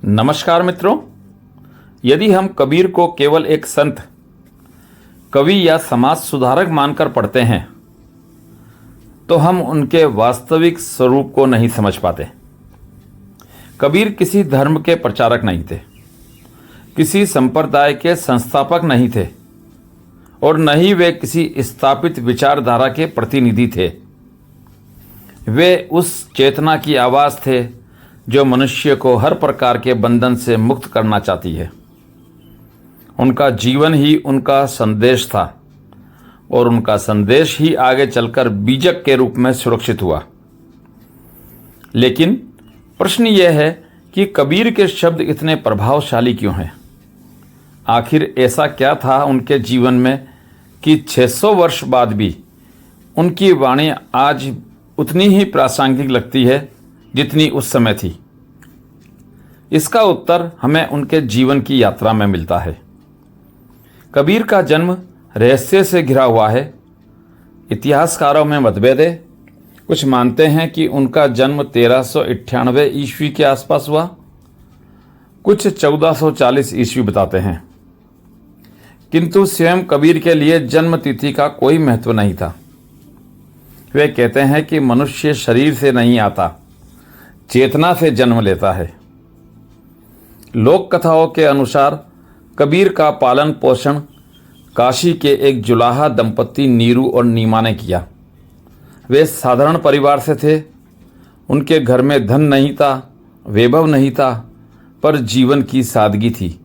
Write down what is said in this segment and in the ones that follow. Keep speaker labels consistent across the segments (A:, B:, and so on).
A: नमस्कार मित्रों, यदि हम कबीर को केवल एक संत, कवि या समाज सुधारक मानकर पढ़ते हैं तो हम उनके वास्तविक स्वरूप को नहीं समझ पाते। कबीर किसी धर्म के प्रचारक नहीं थे, किसी संप्रदाय के संस्थापक नहीं थे और न ही वे किसी स्थापित विचारधारा के प्रतिनिधि थे। वे उस चेतना की आवाज़ थे जो मनुष्य को हर प्रकार के बंधन से मुक्त करना चाहती है। उनका जीवन ही उनका संदेश था और उनका संदेश ही आगे चलकर बीजक के रूप में सुरक्षित हुआ। लेकिन प्रश्न यह है कि कबीर के शब्द इतने प्रभावशाली क्यों हैं? आखिर ऐसा क्या था उनके जीवन में कि 600 वर्ष बाद भी उनकी वाणी आज उतनी ही प्रासंगिक लगती है जितनी उस समय थी? इसका उत्तर हमें उनके जीवन की यात्रा में मिलता है। कबीर का जन्म रहस्य से घिरा हुआ है। इतिहासकारों में मतभेद है। कुछ मानते हैं कि उनका जन्म 1398 ईस्वी के आसपास हुआ, कुछ 1440 ईस्वी बताते हैं। किंतु स्वयं कबीर के लिए जन्म तिथि का कोई महत्व नहीं था। वे कहते हैं कि मनुष्य शरीर से नहीं आता, चेतना से जन्म लेता है। लोक कथाओं के अनुसार कबीर का पालन पोषण काशी के एक जुलाहा दंपत्ति नीरू और नीमा ने किया। वे साधारण परिवार से थे। उनके घर में धन नहीं था, वैभव नहीं था, पर जीवन की सादगी थी।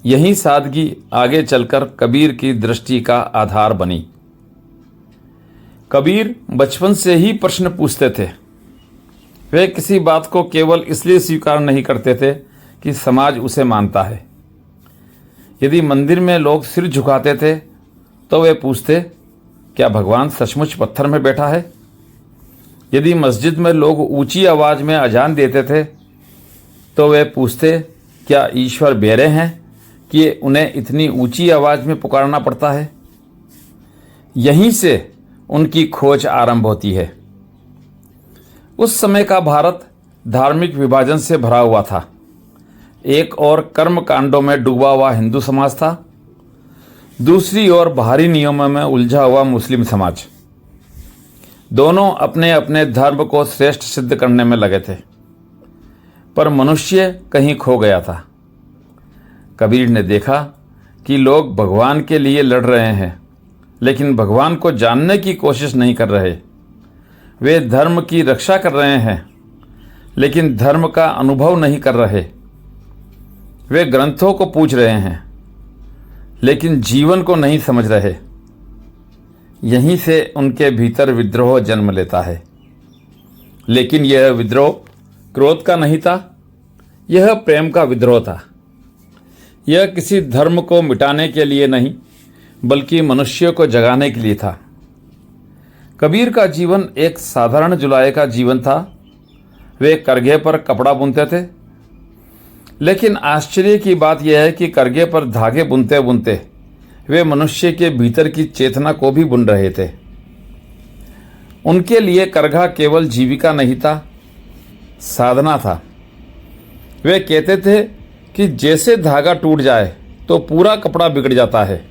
A: यही सादगी आगे चलकर कबीर की दृष्टि का आधार बनी। कबीर बचपन से ही प्रश्न पूछते थे। वे किसी बात को केवल इसलिए स्वीकार नहीं करते थे कि समाज उसे मानता है। यदि मंदिर में लोग सिर झुकाते थे तो वे पूछते, क्या भगवान सचमुच पत्थर में बैठा है? यदि मस्जिद में लोग ऊंची आवाज़ में अजान देते थे तो वे पूछते, क्या ईश्वर बेरे हैं कि उन्हें इतनी ऊंची आवाज़ में पुकारना पड़ता है? यहीं से उनकी खोज आरंभ होती है। उस समय का भारत धार्मिक विभाजन से भरा हुआ था। एक ओर कर्म कांडों में डूबा हुआ हिंदू समाज था, दूसरी ओर बाहरी नियमों में उलझा हुआ मुस्लिम समाज। दोनों अपने अपने धर्म को श्रेष्ठ सिद्ध करने में लगे थे, पर मनुष्य कहीं खो गया था। कबीर ने देखा कि लोग भगवान के लिए लड़ रहे हैं, लेकिन भगवान को जानने की कोशिश नहीं कर रहे। वे धर्म की रक्षा कर रहे हैं, लेकिन धर्म का अनुभव नहीं कर रहे। वे ग्रंथों को पूछ रहे हैं, लेकिन जीवन को नहीं समझ रहे। यहीं से उनके भीतर विद्रोह जन्म लेता है। लेकिन यह विद्रोह क्रोध का नहीं था, यह प्रेम का विद्रोह था। यह किसी धर्म को मिटाने के लिए नहीं, बल्कि मनुष्य को जगाने के लिए था। कबीर का जीवन एक साधारण जुलाहे का जीवन था। वे करघे पर कपड़ा बुनते थे, लेकिन आश्चर्य की बात यह है कि करघे पर धागे बुनते बुनते वे मनुष्य के भीतर की चेतना को भी बुन रहे थे। उनके लिए करघा केवल जीविका नहीं था, साधना था। वे कहते थे कि जैसे धागा टूट जाए तो पूरा कपड़ा बिगड़ जाता है,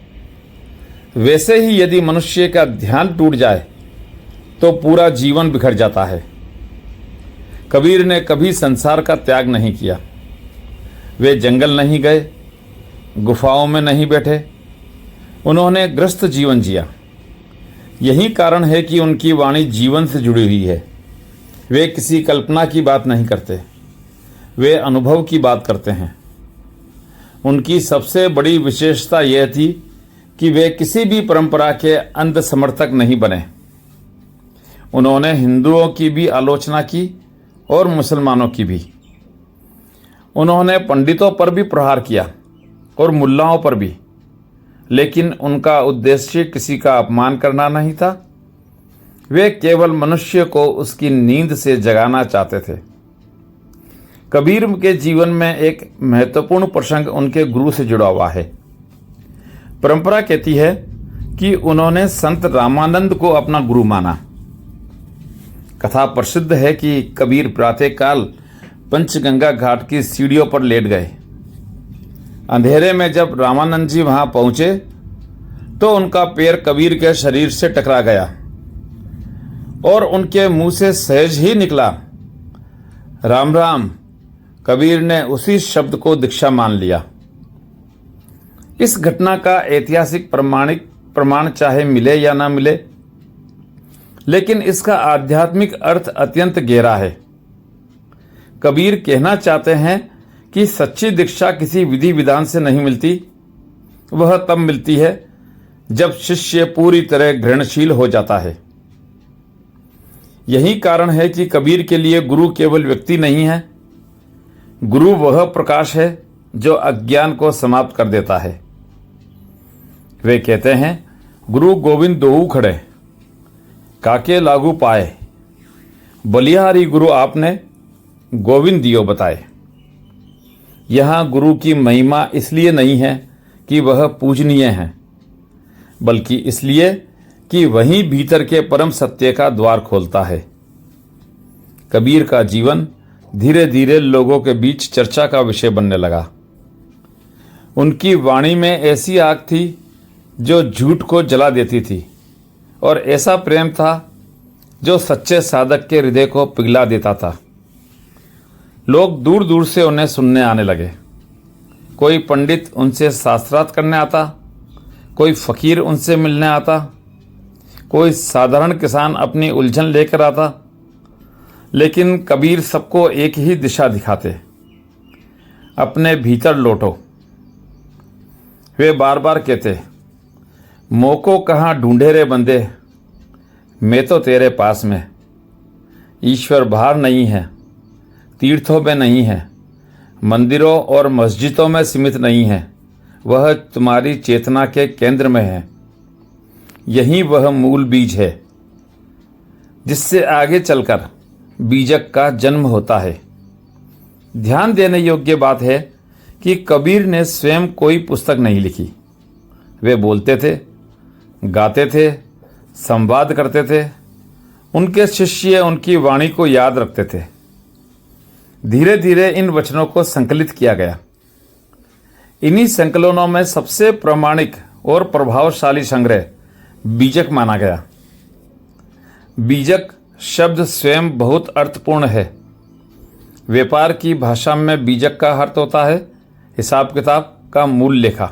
A: वैसे ही यदि मनुष्य का ध्यान टूट जाए तो पूरा जीवन बिखर जाता है। कबीर ने कभी संसार का त्याग नहीं किया। वे जंगल नहीं गए, गुफाओं में नहीं बैठे। उन्होंने गृहस्थ जीवन जिया। यही कारण है कि उनकी वाणी जीवन से जुड़ी हुई है। वे किसी कल्पना की बात नहीं करते, वे अनुभव की बात करते हैं। उनकी सबसे बड़ी विशेषता यह थी कि वे किसी भी परंपरा के अंध समर्थक नहीं बने। उन्होंने हिंदुओं की भी आलोचना की और मुसलमानों की भी। उन्होंने पंडितों पर भी प्रहार किया और मुल्लाओं पर भी, लेकिन उनका उद्देश्य किसी का अपमान करना नहीं था। वे केवल मनुष्य को उसकी नींद से जगाना चाहते थे। कबीर के जीवन में एक महत्वपूर्ण प्रसंग उनके गुरु से जुड़ा हुआ है। परंपरा कहती है कि उन्होंने संत रामानंद को अपना गुरु माना। कथा प्रसिद्ध है कि कबीर प्रातःकाल पंचगंगा घाट की सीढ़ियों पर लेट गए। अंधेरे में जब रामानंद जी वहां पहुंचे तो उनका पैर कबीर के शरीर से टकरा गया और उनके मुंह से सहज ही निकला, राम राम। कबीर ने उसी शब्द को दीक्षा मान लिया। इस घटना का ऐतिहासिक प्रमाण चाहे मिले या ना मिले, लेकिन इसका आध्यात्मिक अर्थ अत्यंत गहरा है। कबीर कहना चाहते हैं कि सच्ची दीक्षा किसी विधि विधान से नहीं मिलती, वह तब मिलती है जब शिष्य पूरी तरह ग्रहणशील हो जाता है। यही कारण है कि कबीर के लिए गुरु केवल व्यक्ति नहीं है, गुरु वह प्रकाश है जो अज्ञान को समाप्त कर देता है। वे कहते हैं, गुरु गोविंद दोऊ खड़े, काके लागू पाए, बलिहारी गुरु आपने, गोविंद दियो बताए। यहाँ गुरु की महिमा इसलिए नहीं है कि वह पूजनीय है, बल्कि इसलिए कि वहीं भीतर के परम सत्य का द्वार खोलता है। कबीर का जीवन धीरे धीरे लोगों के बीच चर्चा का विषय बनने लगा। उनकी वाणी में ऐसी आग थी जो झूठ को जला देती थी, और ऐसा प्रेम था जो सच्चे साधक के हृदय को पिघला देता था। लोग दूर दूर से उन्हें सुनने आने लगे। कोई पंडित उनसे शास्त्रार्थ करने आता, कोई फकीर उनसे मिलने आता, कोई साधारण किसान अपनी उलझन लेकर आता, लेकिन कबीर सबको एक ही दिशा दिखाते, अपने भीतर लौटो। वे बार बार कहते, मोको कहाँ ढूंढे रे बंदे, मैं तो तेरे पास में। ईश्वर बाहर नहीं है, तीर्थों में नहीं है, मंदिरों और मस्जिदों में सीमित नहीं है, वह तुम्हारी चेतना के केंद्र में है। यही वह मूल बीज है जिससे आगे चलकर बीजक का जन्म होता है। ध्यान देने योग्य बात है कि कबीर ने स्वयं कोई पुस्तक नहीं लिखी। वे बोलते थे, गाते थे, संवाद करते थे। उनके शिष्य उनकी वाणी को याद रखते थे। धीरे धीरे इन वचनों को संकलित किया गया। इन्हीं संकलनों में सबसे प्रामाणिक और प्रभावशाली संग्रह बीजक माना गया। बीजक शब्द स्वयं बहुत अर्थपूर्ण है। व्यापार की भाषा में बीजक का अर्थ होता है हिसाब किताब का मूल लेखा,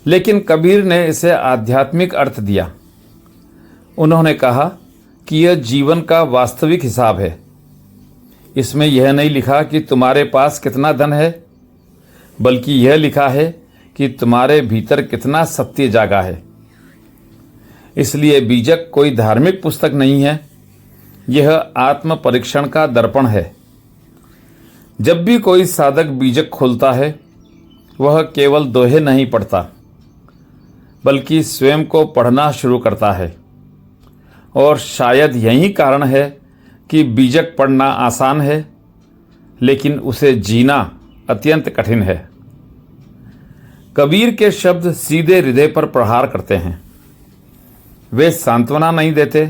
A: लेकिन कबीर ने इसे आध्यात्मिक अर्थ दिया। उन्होंने कहा कि यह जीवन का वास्तविक हिसाब है। इसमें यह नहीं लिखा कि तुम्हारे पास कितना धन है, बल्कि यह लिखा है कि तुम्हारे भीतर कितना सत्य जागा है। इसलिए बीजक कोई धार्मिक पुस्तक नहीं है, यह आत्म परीक्षण का दर्पण है। जब भी कोई साधक बीजक खोलता है, वह केवल दोहे नहीं पढ़ता, बल्कि स्वयं को पढ़ना शुरू करता है। और शायद यही कारण है कि बीजक पढ़ना आसान है, लेकिन उसे जीना अत्यंत कठिन है। कबीर के शब्द सीधे हृदय पर प्रहार करते हैं। वे सांत्वना नहीं देते,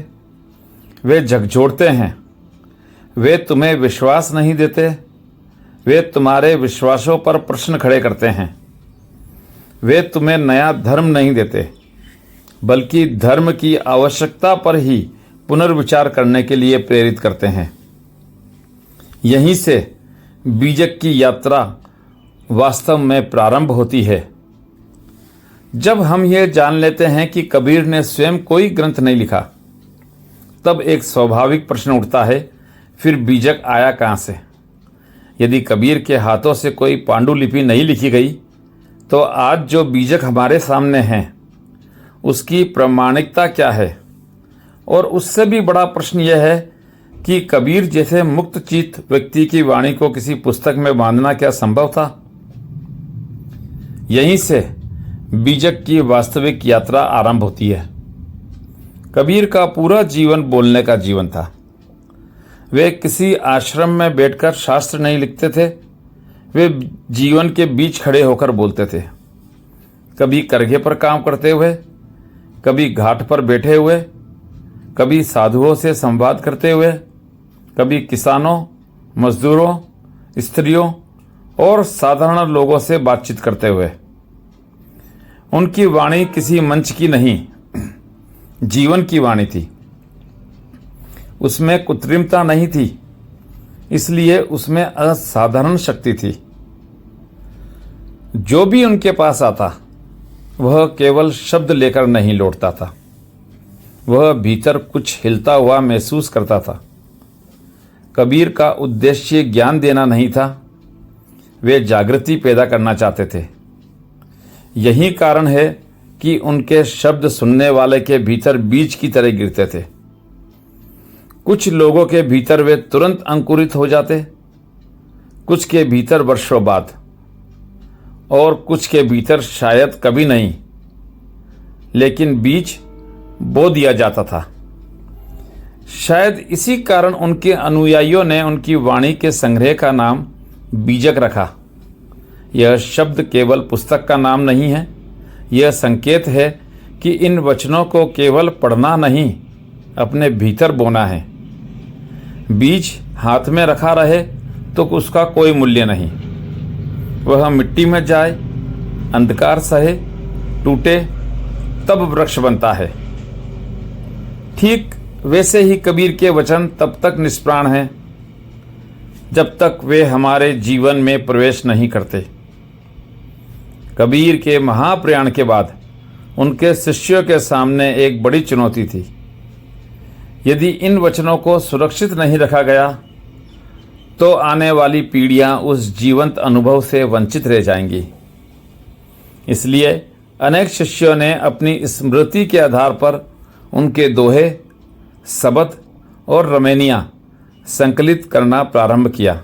A: वे झकझोरते हैं। वे तुम्हें विश्वास नहीं देते, वे तुम्हारे विश्वासों पर प्रश्न खड़े करते हैं। वे तुम्हें नया धर्म नहीं देते, बल्कि धर्म की आवश्यकता पर ही पुनर्विचार करने के लिए प्रेरित करते हैं। यहीं से बीजक की यात्रा वास्तव में प्रारंभ होती है। जब हम ये जान लेते हैं कि कबीर ने स्वयं कोई ग्रंथ नहीं लिखा, तब एक स्वाभाविक प्रश्न उठता है, फिर बीजक आया कहाँ से? यदि कबीर के हाथों से कोई पांडुलिपि नहीं लिखी गई, तो आज जो बीजक हमारे सामने हैं उसकी प्रामाणिकता क्या है? और उससे भी बड़ा प्रश्न यह है कि कबीर जैसे मुक्तचित्त व्यक्ति की वाणी को किसी पुस्तक में बांधना क्या संभव था? यहीं से बीजक की वास्तविक यात्रा आरंभ होती है। कबीर का पूरा जीवन बोलने का जीवन था। वे किसी आश्रम में बैठकर शास्त्र नहीं लिखते थे, वे जीवन के बीच खड़े होकर बोलते थे। कभी करघे पर काम करते हुए, कभी घाट पर बैठे हुए, कभी साधुओं से संवाद करते हुए, कभी किसानों मजदूरों, स्त्रियों और साधारण लोगों से बातचीत करते हुए। उनकी वाणी किसी मंच की नहीं, जीवन की वाणी थी। उसमें कृत्रिमता नहीं थी, इसलिए उसमें असाधारण शक्ति थी। जो भी उनके पास आता वह केवल शब्द लेकर नहीं लौटता था, वह भीतर कुछ हिलता हुआ महसूस करता था। कबीर का उद्देश्य ज्ञान देना नहीं था, वे जागृति पैदा करना चाहते थे। यही कारण है कि उनके शब्द सुनने वाले के भीतर बीज की तरह गिरते थे। कुछ लोगों के भीतर वे तुरंत अंकुरित हो जाते, कुछ के भीतर वर्षों बाद, और कुछ के भीतर शायद कभी नहीं, लेकिन बीज बो दिया जाता था। शायद इसी कारण उनके अनुयायियों ने उनकी वाणी के संग्रह का नाम बीजक रखा। यह शब्द केवल पुस्तक का नाम नहीं है, यह संकेत है कि इन वचनों को केवल पढ़ना नहीं, अपने भीतर बोना है। बीज हाथ में रखा रहे तो उसका कोई मूल्य नहीं, वह मिट्टी में जाए, अंधकार सहे, टूटे, तब वृक्ष बनता है। ठीक वैसे ही कबीर के वचन तब तक निष्प्राण हैं जब तक वे हमारे जीवन में प्रवेश नहीं करते। कबीर के महाप्रयाण के बाद उनके शिष्यों के सामने एक बड़ी चुनौती थी। यदि इन वचनों को सुरक्षित नहीं रखा गया तो आने वाली पीढ़ियां उस जीवंत अनुभव से वंचित रह जाएंगी। इसलिए अनेक शिष्यों ने अपनी स्मृति के आधार पर उनके दोहे, शब्द और रमैनियां संकलित करना प्रारंभ किया।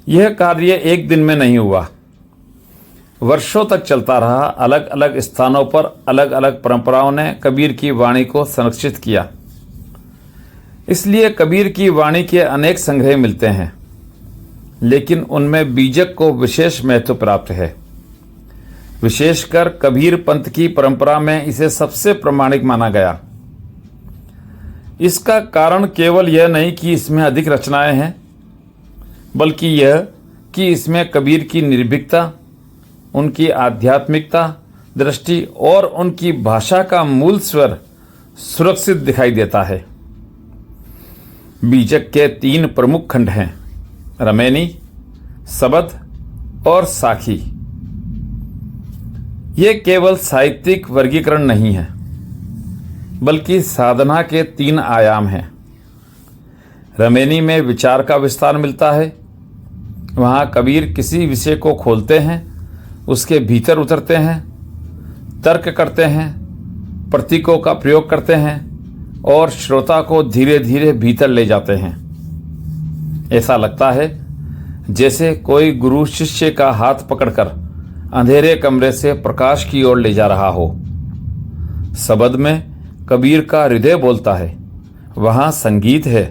A: यह कार्य एक दिन में नहीं हुआ, वर्षों तक चलता रहा। अलग अलग स्थानों पर अलग अलग परंपराओं ने कबीर की वाणी को संरक्षित किया। इसलिए कबीर की वाणी के अनेक संग्रह मिलते हैं, लेकिन उनमें बीजक को विशेष महत्व प्राप्त है। विशेषकर कबीर पंथ की परंपरा में इसे सबसे प्रामाणिक माना गया। इसका कारण केवल यह नहीं कि इसमें अधिक रचनाएं हैं, बल्कि यह कि इसमें कबीर की निर्भीकता, उनकी आध्यात्मिकता दृष्टि और उनकी भाषा का मूल स्वर सुरक्षित दिखाई देता है। बीजक के 3 प्रमुख खंड हैं, रमैनी, शब्द और साखी। ये केवल साहित्यिक वर्गीकरण नहीं है, बल्कि साधना के 3 आयाम हैं। रमैनी में विचार का विस्तार मिलता है। वहाँ कबीर किसी विषय को खोलते हैं, उसके भीतर उतरते हैं, तर्क करते हैं, प्रतीकों का प्रयोग करते हैं और श्रोता को धीरे धीरे भीतर ले जाते हैं। ऐसा लगता है जैसे कोई गुरु शिष्य का हाथ पकड़कर अंधेरे कमरे से प्रकाश की ओर ले जा रहा हो। शब्द में कबीर का हृदय बोलता है। वहाँ संगीत है,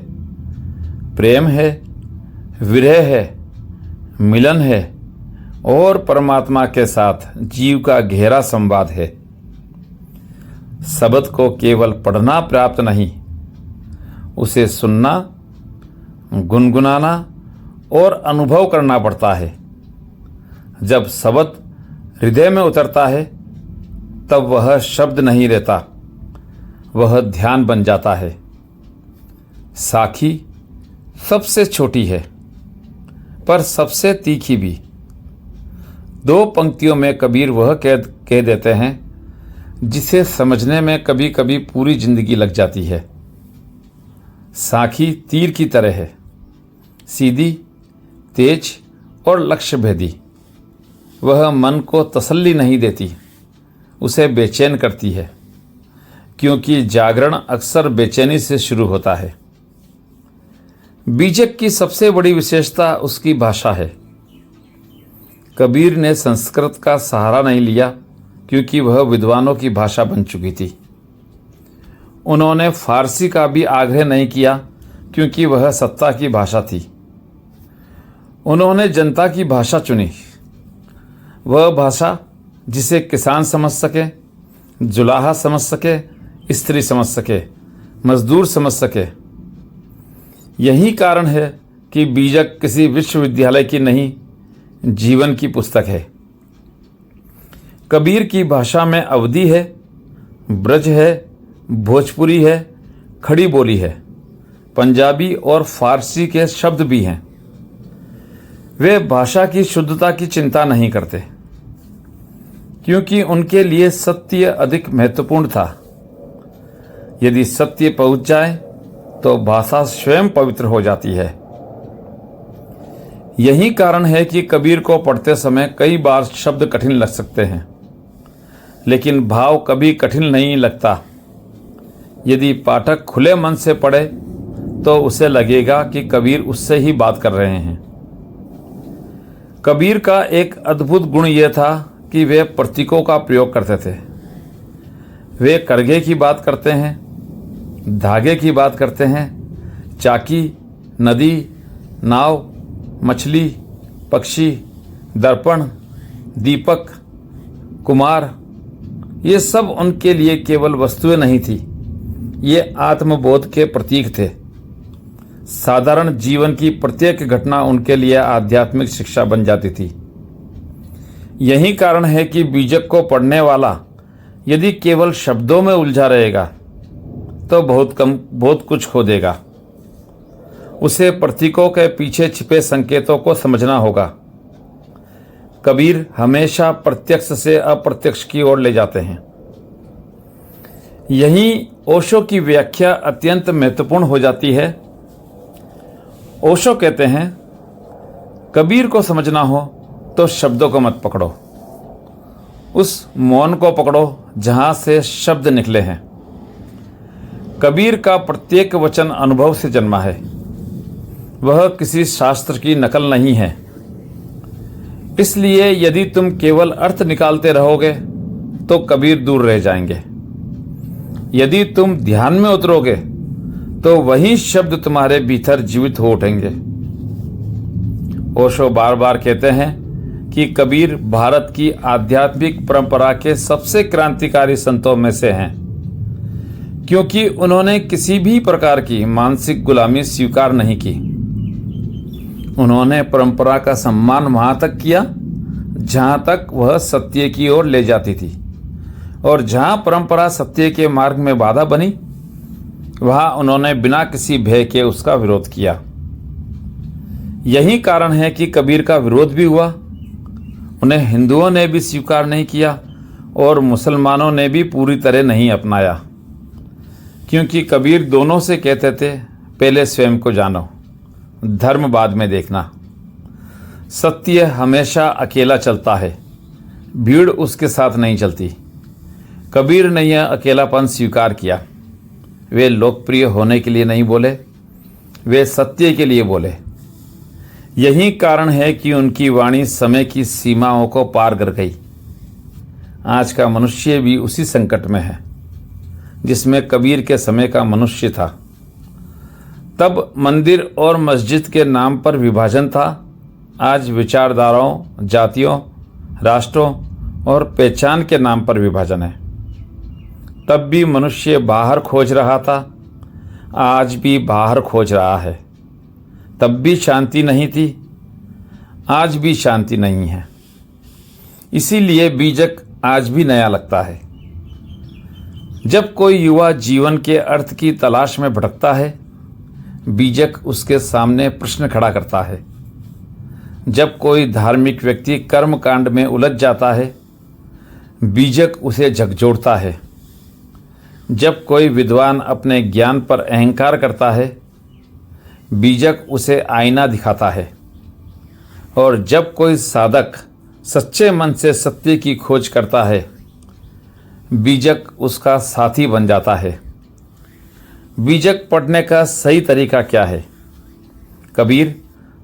A: प्रेम है, विरह है, मिलन है और परमात्मा के साथ जीव का गहरा संवाद है। शब्द को केवल पढ़ना पर्याप्त नहीं, उसे सुनना, गुनगुनाना और अनुभव करना पड़ता है। जब शब्द हृदय में उतरता है तब वह शब्द नहीं रहता, वह ध्यान बन जाता है। साखी सबसे छोटी है पर सबसे तीखी भी। 2 पंक्तियों में कबीर वह कह देते हैं जिसे समझने में कभी कभी पूरी जिंदगी लग जाती है। साखी तीर की तरह है, सीधी, तेज और लक्ष्य भेदी। वह मन को तसल्ली नहीं देती, उसे बेचैन करती है, क्योंकि जागरण अक्सर बेचैनी से शुरू होता है। बीजक की सबसे बड़ी विशेषता उसकी भाषा है। कबीर ने संस्कृत का सहारा नहीं लिया क्योंकि वह विद्वानों की भाषा बन चुकी थी। उन्होंने फारसी का भी आग्रह नहीं किया क्योंकि वह सत्ता की भाषा थी। उन्होंने जनता की भाषा चुनी, वह भाषा जिसे किसान समझ सके, जुलाहा समझ सके, स्त्री समझ सके, मजदूर समझ सके। यही कारण है कि बीजक किसी विश्वविद्यालय की नहीं, जीवन की पुस्तक है। कबीर की भाषा में अवधी है, ब्रज है, भोजपुरी है, खड़ी बोली है, पंजाबी और फारसी के शब्द भी हैं। वे भाषा की शुद्धता की चिंता नहीं करते, क्योंकि उनके लिए सत्य अधिक महत्वपूर्ण था। यदि सत्य पहुंच जाए तो भाषा स्वयं पवित्र हो जाती है। यही कारण है कि कबीर को पढ़ते समय कई बार शब्द कठिन लग सकते हैं, लेकिन भाव कभी कठिन नहीं लगता। यदि पाठक खुले मन से पढ़े तो उसे लगेगा कि कबीर उससे ही बात कर रहे हैं। कबीर का एक अद्भुत गुण यह था कि वे प्रतीकों का प्रयोग करते थे। वे करघे की बात करते हैं, धागे की बात करते हैं, चाकी, नदी, नाव, मछली, पक्षी, दर्पण, दीपक, कुमार, ये सब उनके लिए केवल वस्तुएं नहीं थी, ये आत्मबोध के प्रतीक थे। साधारण जीवन की प्रत्येक घटना उनके लिए आध्यात्मिक शिक्षा बन जाती थी। यही कारण है कि बीजक को पढ़ने वाला यदि केवल शब्दों में उलझा रहेगा तो बहुत कुछ खो देगा। उसे प्रतीकों के पीछे छिपे संकेतों को समझना होगा। कबीर हमेशा प्रत्यक्ष से अप्रत्यक्ष की ओर ले जाते हैं। यही ओशो की व्याख्या अत्यंत महत्वपूर्ण हो जाती है। ओशो कहते हैं, कबीर को समझना हो तो शब्दों को मत पकड़ो, उस मौन को पकड़ो जहां से शब्द निकले हैं। कबीर का प्रत्येक वचन अनुभव से जन्मा है, वह किसी शास्त्र की नकल नहीं है। इसलिए यदि तुम केवल अर्थ निकालते रहोगे तो कबीर दूर रह जाएंगे। यदि तुम ध्यान में उतरोगे तो वही शब्द तुम्हारे भीतर जीवित हो उठेंगे। ओशो बार बार कहते हैं कि कबीर भारत की आध्यात्मिक परंपरा के सबसे क्रांतिकारी संतों में से हैं, क्योंकि उन्होंने किसी भी प्रकार की मानसिक गुलामी स्वीकार नहीं की। उन्होंने परंपरा का सम्मान वहां तक किया जहां तक वह सत्य की ओर ले जाती थी, और जहां परंपरा सत्य के मार्ग में बाधा बनी वहां उन्होंने बिना किसी भय के उसका विरोध किया। यही कारण है कि कबीर का विरोध भी हुआ। उन्हें हिंदुओं ने भी स्वीकार नहीं किया और मुसलमानों ने भी पूरी तरह नहीं अपनाया, क्योंकि कबीर दोनों से कहते थे, पहले स्वयं को जानो, धर्म बाद में देखना। सत्य हमेशा अकेला चलता है, भीड़ उसके साथ नहीं चलती। कबीर ने यह अकेलापन स्वीकार किया। वे लोकप्रिय होने के लिए नहीं बोले, वे सत्य के लिए बोले। यही कारण है कि उनकी वाणी समय की सीमाओं को पार कर गई। आज का मनुष्य भी उसी संकट में है जिसमें कबीर के समय का मनुष्य था। तब मंदिर और मस्जिद के नाम पर विभाजन था, आज विचारधाराओं, जातियों, राष्ट्रों और पहचान के नाम पर विभाजन है। तब भी मनुष्य बाहर खोज रहा था, आज भी बाहर खोज रहा है। तब भी शांति नहीं थी, आज भी शांति नहीं है। इसीलिए बीजक आज भी नया लगता है। जब कोई युवा जीवन के अर्थ की तलाश में भटकता है, बीजक उसके सामने प्रश्न खड़ा करता है। जब कोई धार्मिक व्यक्ति कर्म कांड में उलझ जाता है, बीजक उसे झकझोरता है। जब कोई विद्वान अपने ज्ञान पर अहंकार करता है, बीजक उसे आईना दिखाता है। और जब कोई साधक सच्चे मन से सत्य की खोज करता है, बीजक उसका साथी बन जाता है। बीजक पढ़ने का सही तरीका क्या है? कबीर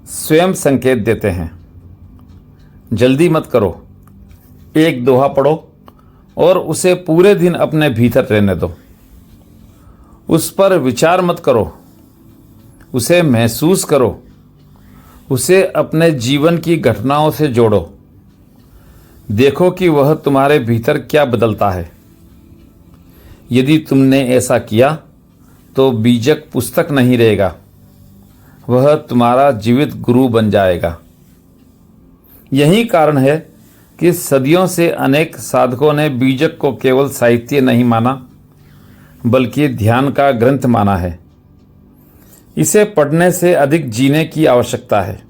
A: स्वयं संकेत देते हैं। जल्दी मत करो, एक दोहा पढ़ो और उसे पूरे दिन अपने भीतर रहने दो। उस पर विचार मत करो, उसे महसूस करो, उसे अपने जीवन की घटनाओं से जोड़ो। देखो कि वह तुम्हारे भीतर क्या बदलता है। यदि तुमने ऐसा किया तो बीजक पुस्तक नहीं रहेगा, वह तुम्हारा जीवित गुरु बन जाएगा। यही कारण है कि सदियों से अनेक साधकों ने बीजक को केवल साहित्य नहीं माना, बल्कि ध्यान का ग्रंथ माना है। इसे पढ़ने से अधिक जीने की आवश्यकता है।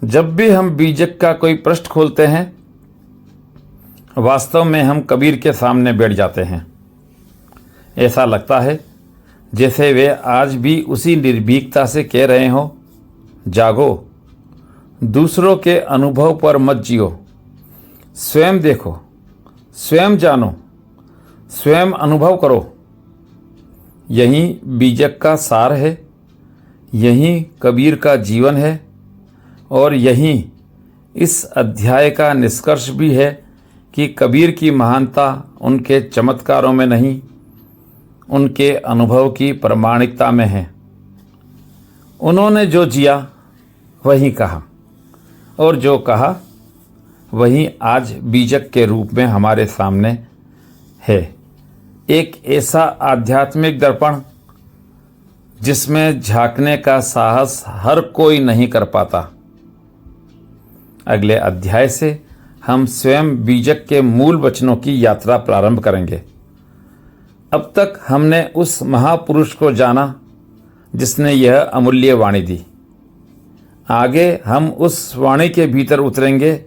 A: जब भी हम बीजक का कोई पृष्ठ खोलते हैं, वास्तव में हम कबीर के सामने बैठ जाते हैं। ऐसा लगता है जैसे वे आज भी उसी निर्भीकता से कह रहे हो, जागो, दूसरों के अनुभव पर मत जियो, स्वयं देखो, स्वयं जानो, स्वयं अनुभव करो। यही बीजक का सार है, यही कबीर का जीवन है, और यही इस अध्याय का निष्कर्ष भी है कि कबीर की महानता उनके चमत्कारों में नहीं, उनके अनुभव की प्रामाणिकता में है। उन्होंने जो जिया वही कहा, और जो कहा वही आज बीजक के रूप में हमारे सामने है। एक ऐसा आध्यात्मिक दर्पण जिसमें झांकने का साहस हर कोई नहीं कर पाता। अगले अध्याय से हम स्वयं बीजक के मूल वचनों की यात्रा प्रारंभ करेंगे। अब तक हमने उस महापुरुष को जाना जिसने यह अमूल्य वाणी दी। आगे हम उस वाणी के भीतर उतरेंगे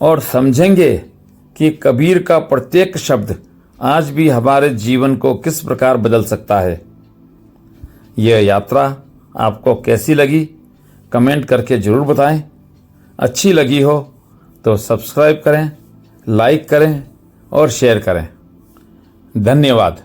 A: और समझेंगे कि कबीर का प्रत्येक शब्द आज भी हमारे जीवन को किस प्रकार बदल सकता है। यह यात्रा आपको कैसी लगी, कमेंट करके ज़रूर बताएं। अच्छी लगी हो तो सब्सक्राइब करें, लाइक करें और शेयर करें। धन्यवाद।